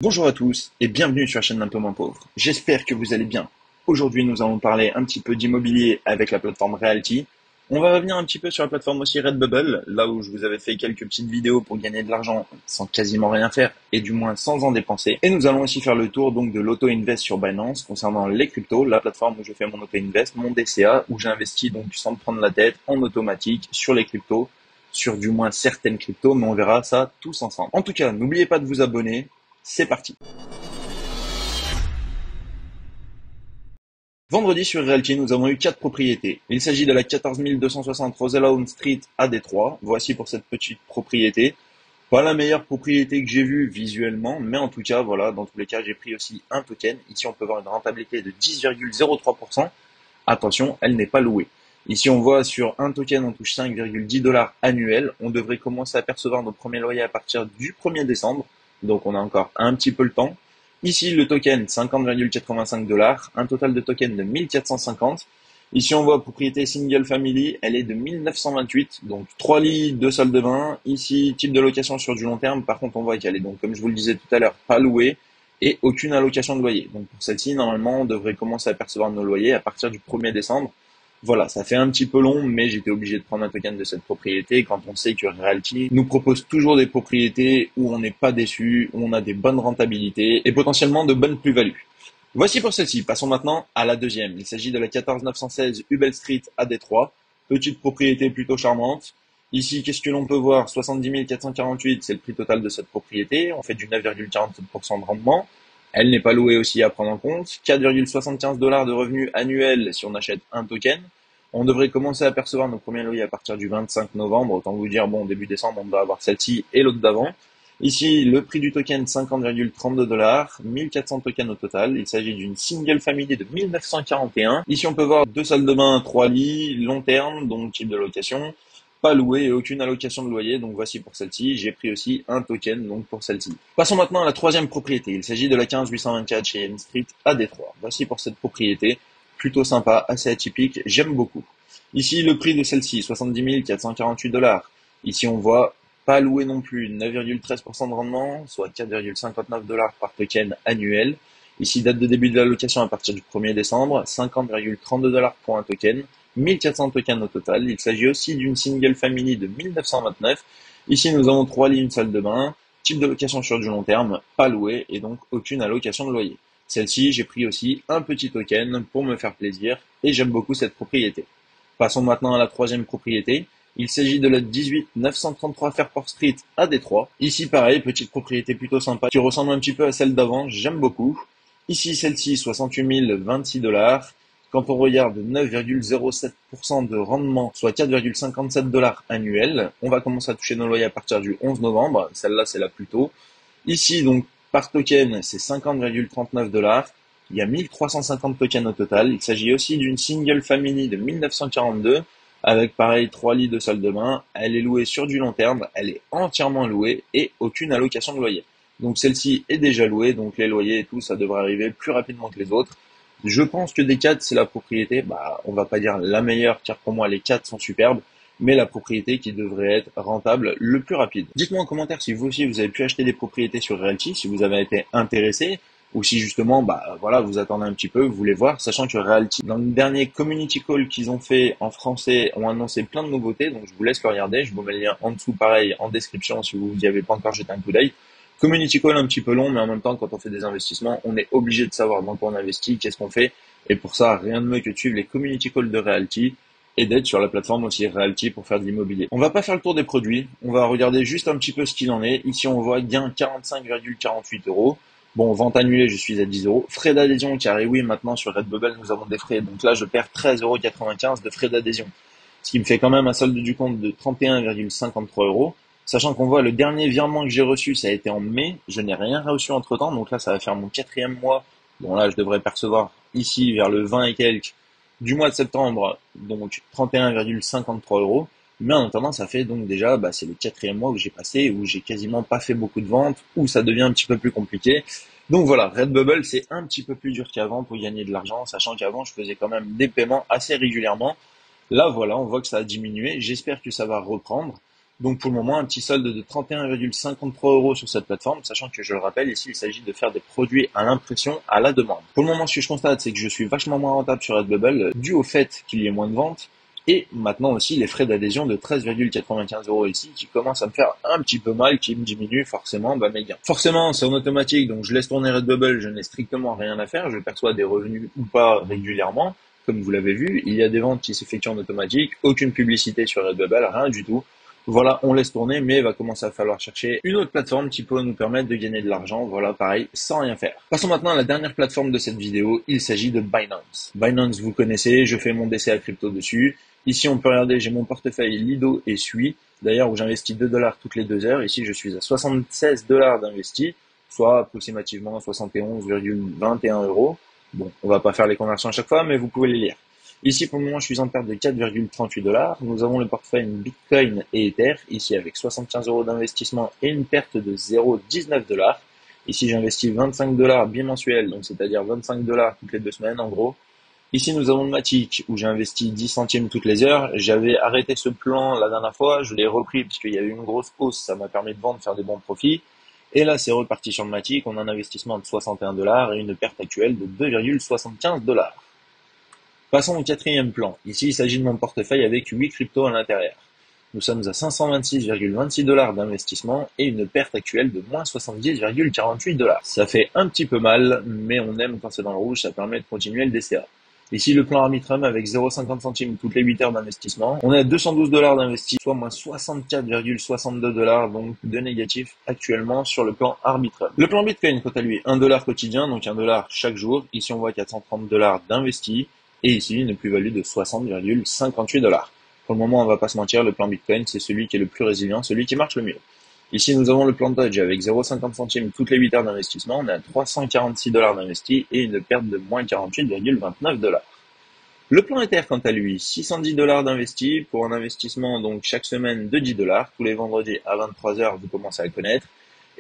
Bonjour à tous et bienvenue sur la chaîne d'un peu moins pauvre. J'espère que vous allez bien. Aujourd'hui, nous allons parler un petit peu d'immobilier avec la plateforme Realty. On va revenir un petit peu sur la plateforme aussi Redbubble, là où je vous avais fait quelques petites vidéos pour gagner de l'argent sans quasiment rien faire et du moins sans en dépenser. Et nous allons aussi faire le tour donc de l'auto-invest sur Binance concernant les cryptos, la plateforme où je fais mon auto-invest, mon DCA, où j'investis donc sans me prendre la tête en automatique sur les cryptos, sur du moins certaines cryptos, mais on verra ça tous ensemble. En tout cas, n'oubliez pas de vous abonner. C'est parti. Vendredi sur Realty, nous avons eu 4 propriétés. Il s'agit de la 14 260 Roselawn Street à Détroit. Voici pour cette petite propriété. Pas la meilleure propriété que j'ai vue visuellement, mais en tout cas, voilà, dans tous les cas, j'ai pris aussi un token. Ici, on peut voir une rentabilité de 10,03%. Attention, elle n'est pas louée. Ici, on voit sur un token, on touche 5,10 dollars annuels. On devrait commencer à percevoir nos premiers loyers à partir du 1er décembre. Donc, on a encore un petit peu le temps. Ici, le token, 50,85 dollars. Un total de tokens de 1450. Ici, on voit propriété single family, elle est de 1928, donc 3 lits, 2 salles de bain. Ici, type de location sur du long terme, par contre, on voit qu'elle est donc, comme je vous le disais tout à l'heure, pas louée et aucune allocation de loyer. Donc pour celle-ci, normalement, on devrait commencer à percevoir nos loyers à partir du 1er décembre. Voilà, ça fait un petit peu long, mais j'étais obligé de prendre un token de cette propriété quand on sait que Realty nous propose toujours des propriétés où on n'est pas déçu, où on a des bonnes rentabilités et potentiellement de bonnes plus-values. Voici pour celle-ci. Passons maintenant à la deuxième. Il s'agit de la 14 916 Hubel Street à Détroit. Petite propriété plutôt charmante. Ici, qu'est-ce que l'on peut voir? 70 448, c'est le prix total de cette propriété. On fait du 9,47% de rendement. Elle n'est pas louée aussi à prendre en compte. 4,75 dollars de revenus annuels si on achète un token. On devrait commencer à percevoir nos premiers loyers à partir du 25 novembre. Autant vous dire, bon, début décembre, on doit avoir celle-ci et l'autre d'avant. Ici, le prix du token, 50,32 dollars, 1400 tokens au total. Il s'agit d'une single family de 1941. Ici, on peut voir 2 salles de bain, 3 lits, long terme, donc type de location, pas loué et aucune allocation de loyer. Donc voici pour celle-ci. J'ai pris aussi un token donc pour celle-ci. Passons maintenant à la troisième propriété. Il s'agit de la 15 824 chez M Street à Détroit. Voici pour cette propriété. Plutôt sympa, assez atypique. J'aime beaucoup. Ici, le prix de celle-ci, 70 448 dollars. Ici, on voit pas loué non plus, 9,13% de rendement, soit 4,59 dollars par token annuel. Ici, date de début de la location à partir du 1er décembre, 50,32 dollars pour un token, 1400 tokens au total. Il s'agit aussi d'une single family de 1929. Ici, nous avons 3 lits, une salle de bain, type de location sur du long terme, pas loué et donc aucune allocation de loyer. Celle-ci, j'ai pris aussi un petit token pour me faire plaisir et j'aime beaucoup cette propriété. Passons maintenant à la troisième propriété. Il s'agit de la 18 933 Fairport Street à Détroit. Ici, pareil, petite propriété plutôt sympa qui ressemble un petit peu à celle d'avant. J'aime beaucoup. Ici, celle-ci, 68 026 dollars. Quand on regarde 9,07% de rendement, soit 4,57 dollars annuels, on va commencer à toucher nos loyers à partir du 11 novembre. Celle-là, c'est la plus tôt. Ici, donc, par token, c'est 50,39 dollars. Il y a 1350 tokens au total. Il s'agit aussi d'une single family de 1942 avec pareil 3 lits de salle de bain. Elle est louée sur du long terme, elle est entièrement louée et aucune allocation de loyer. Donc celle-ci est déjà louée, donc les loyers et tout, ça devrait arriver plus rapidement que les autres. Je pense que des 4, c'est la propriété, on va pas dire la meilleure, car pour moi les 4 sont superbes, mais la propriété qui devrait être rentable le plus rapide. Dites-moi en commentaire si vous aussi vous avez pu acheter des propriétés sur Realty, si vous avez été intéressé, ou si justement, voilà, vous attendez un petit peu, vous voulez voir, sachant que Realty, dans le dernier community call qu'ils ont fait en français, ont annoncé plein de nouveautés, donc je vous laisse le regarder, je vous mets le lien en dessous, pareil, en description, si vous n'y avez pas encore jeté un coup d'œil. Community call un petit peu long, mais en même temps, quand on fait des investissements, on est obligé de savoir dans quoi on investit, qu'est-ce qu'on fait, et pour ça, rien de mieux que de suivre les community calls de Realty, et d'être sur la plateforme aussi Realty pour faire de l'immobilier. On va pas faire le tour des produits, on va regarder juste un petit peu ce qu'il en est. Ici, on voit gain 45,48 euros. Bon, vente annulée, je suis à 10 euros. Frais d'adhésion, car et oui, maintenant sur Redbubble, nous avons des frais. Donc là, je perds 13,95 € de frais d'adhésion. Ce qui me fait quand même un solde du compte de 31,53 euros. Sachant qu'on voit le dernier virement que j'ai reçu, ça a été en mai. Je n'ai rien reçu entre temps. Donc là, ça va faire mon 4e mois. Bon, là, je devrais percevoir ici vers le 20 et quelques du mois de septembre. Donc 31,53 euros. Mais en attendant, ça fait donc déjà, c'est le 4e mois que j'ai passé, où j'ai quasiment pas fait beaucoup de ventes, où ça devient un petit peu plus compliqué. Donc voilà, Redbubble, c'est un petit peu plus dur qu'avant pour gagner de l'argent, sachant qu'avant, je faisais quand même des paiements assez régulièrement. Là, voilà, on voit que ça a diminué. J'espère que ça va reprendre. Donc pour le moment, un petit solde de 31,53 € sur cette plateforme, sachant que je le rappelle, ici il s'agit de faire des produits à l'impression à la demande. Pour le moment, ce que je constate, c'est que je suis vachement moins rentable sur Redbubble, dû au fait qu'il y ait moins de ventes, et maintenant aussi les frais d'adhésion de 13,95 € ici, qui commencent à me faire un petit peu mal, qui me diminuent forcément mes gains. Forcément, c'est en automatique, donc je laisse tourner Redbubble, je n'ai strictement rien à faire, je perçois des revenus ou pas régulièrement. Comme vous l'avez vu, il y a des ventes qui s'effectuent en automatique, aucune publicité sur Redbubble, rien du tout. Voilà, on laisse tourner, mais il va commencer à falloir chercher une autre plateforme qui peut nous permettre de gagner de l'argent, voilà, pareil, sans rien faire. Passons maintenant à la dernière plateforme de cette vidéo, il s'agit de Binance. Binance, vous connaissez, je fais mon DCA crypto dessus. Ici, on peut regarder, j'ai mon portefeuille Lido et Sui, d'ailleurs où j'investis 2 $ toutes les 2 heures. Ici, je suis à 76 $ d'investis, soit approximativement 71,21 €. Bon, on va pas faire les conversions à chaque fois, mais vous pouvez les lire. Ici, pour le moment, je suis en perte de 4,38 $. Nous avons le portefeuille Bitcoin et Ether, ici avec 75 € d'investissement et une perte de 0,19 $. Ici, j'investis 25 $ bimensuels, donc c'est-à-dire 25 $ toutes les 2 semaines en gros. Ici, nous avons le Matic, où j'ai investi 10 centimes toutes les heures. J'avais arrêté ce plan la dernière fois, je l'ai repris puisqu'il y a eu une grosse hausse, ça m'a permis de vendre, faire des bons profits. Et là, c'est reparti sur le Matic, on a un investissement de 61 $ et une perte actuelle de 2,75 $. Passons au quatrième plan. Ici, il s'agit de mon portefeuille avec 8 cryptos à l'intérieur. Nous sommes à 526,26 $ d'investissement et une perte actuelle de moins 70,48 $. Ça fait un petit peu mal, mais on aime quand c'est dans le rouge, ça permet de continuer le DCA. Ici, le plan Arbitrum avec 0,50 centimes toutes les 8 heures d'investissement. On est à 212 $ d'investis, soit moins 64,62 $, donc de négatif actuellement sur le plan Arbitrum. Le plan Bitcoin, quant à lui, 1 $ quotidien, donc 1 $ chaque jour. Ici, on voit 430 $ d'investis. Et ici, une plus-value de 60,58 $. Pour le moment, on va pas se mentir, le plan Bitcoin, c'est celui qui est le plus résilient, celui qui marche le mieux. Ici, nous avons le plan Dodge avec 0,50 centimes toutes les 8 heures d'investissement. On est à 346 $ d'investis et une perte de moins 48,29 $. Le plan Ether, quant à lui, 610 $ d'investis pour un investissement donc chaque semaine de 10 $. Tous les vendredis à 23 h, vous commencez à le connaître.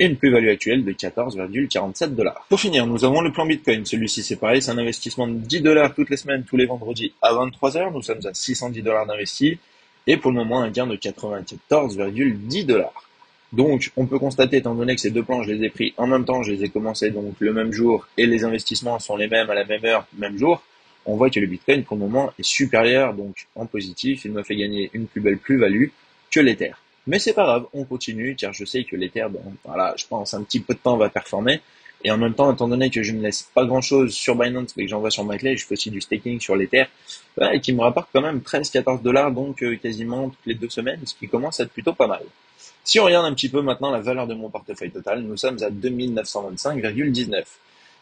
Et une plus-value actuelle de 14,47 $. Pour finir, nous avons le plan Bitcoin. Celui-ci, c'est pareil, c'est un investissement de 10 $ toutes les semaines, tous les vendredis à 23 h. Nous sommes à 610 $ d'investis. Et pour le moment, un gain de 94,10 $. Donc, on peut constater, étant donné que ces deux plans, je les ai pris en même temps, je les ai commencés donc le même jour, et les investissements sont les mêmes à la même heure, même jour, on voit que le Bitcoin, pour le moment, est supérieur, donc en positif, il me fait gagner une plus belle plus-value que l'Ether. Mais c'est pas grave, on continue, car je sais que l'Ether, bon, voilà, je pense un petit peu de temps va performer. Et en même temps, étant donné que je ne laisse pas grand chose sur Binance, mais que j'envoie sur ma clé, je fais aussi du staking sur l'Ether, et qui me rapporte quand même 13-14 $, donc quasiment toutes les 2 semaines, ce qui commence à être plutôt pas mal. Si on regarde un petit peu maintenant la valeur de mon portefeuille total, nous sommes à 2925,19.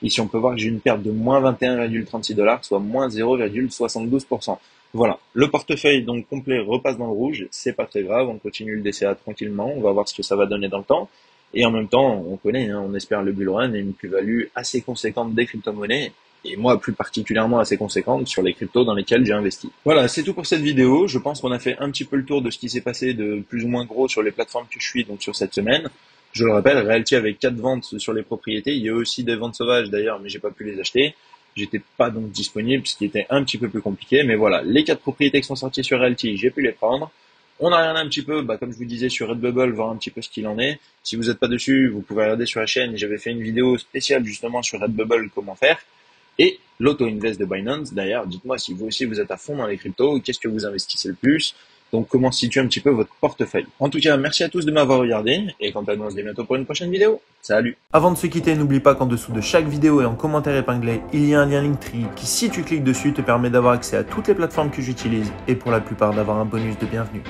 Ici, on peut voir que j'ai une perte de moins 21,36 $, soit moins 0,72%. Voilà, le portefeuille donc complet repasse dans le rouge, c'est pas très grave, on continue le DCA tranquillement, on va voir ce que ça va donner dans le temps. Et en même temps, on connaît, on espère le bull run et une plus-value assez conséquente des crypto-monnaies, et moi plus particulièrement assez conséquente sur les cryptos dans lesquels j'ai investi. Voilà, c'est tout pour cette vidéo, je pense qu'on a fait un petit peu le tour de ce qui s'est passé de plus ou moins gros sur les plateformes que je suis donc sur cette semaine. Je le rappelle, Realty avec 4 ventes sur les propriétés, il y a aussi des ventes sauvages d'ailleurs, mais j'ai pas pu les acheter. J'étais pas donc disponible, ce qui était un petit peu plus compliqué, mais voilà, les 4 propriétés qui sont sorties sur Realty, j'ai pu les prendre. On a regardé un petit peu, comme je vous disais, sur Redbubble, voir un petit peu ce qu'il en est. Si vous n'êtes pas dessus, vous pouvez regarder sur la chaîne, j'avais fait une vidéo spéciale justement sur Redbubble, comment faire. Et l'auto-invest de Binance, d'ailleurs, dites-moi si vous aussi vous êtes à fond dans les cryptos, qu'est-ce que vous investissez le plus, donc comment situer un petit peu votre portefeuille. En tout cas, merci à tous de m'avoir regardé, et quant à nous, on se dit bientôt pour une prochaine vidéo. Salut! Avant de se quitter, n'oublie pas qu'en dessous de chaque vidéo et en commentaire épinglé, il y a un lien Linktree qui, si tu cliques dessus, te permet d'avoir accès à toutes les plateformes que j'utilise et pour la plupart d'avoir un bonus de bienvenue.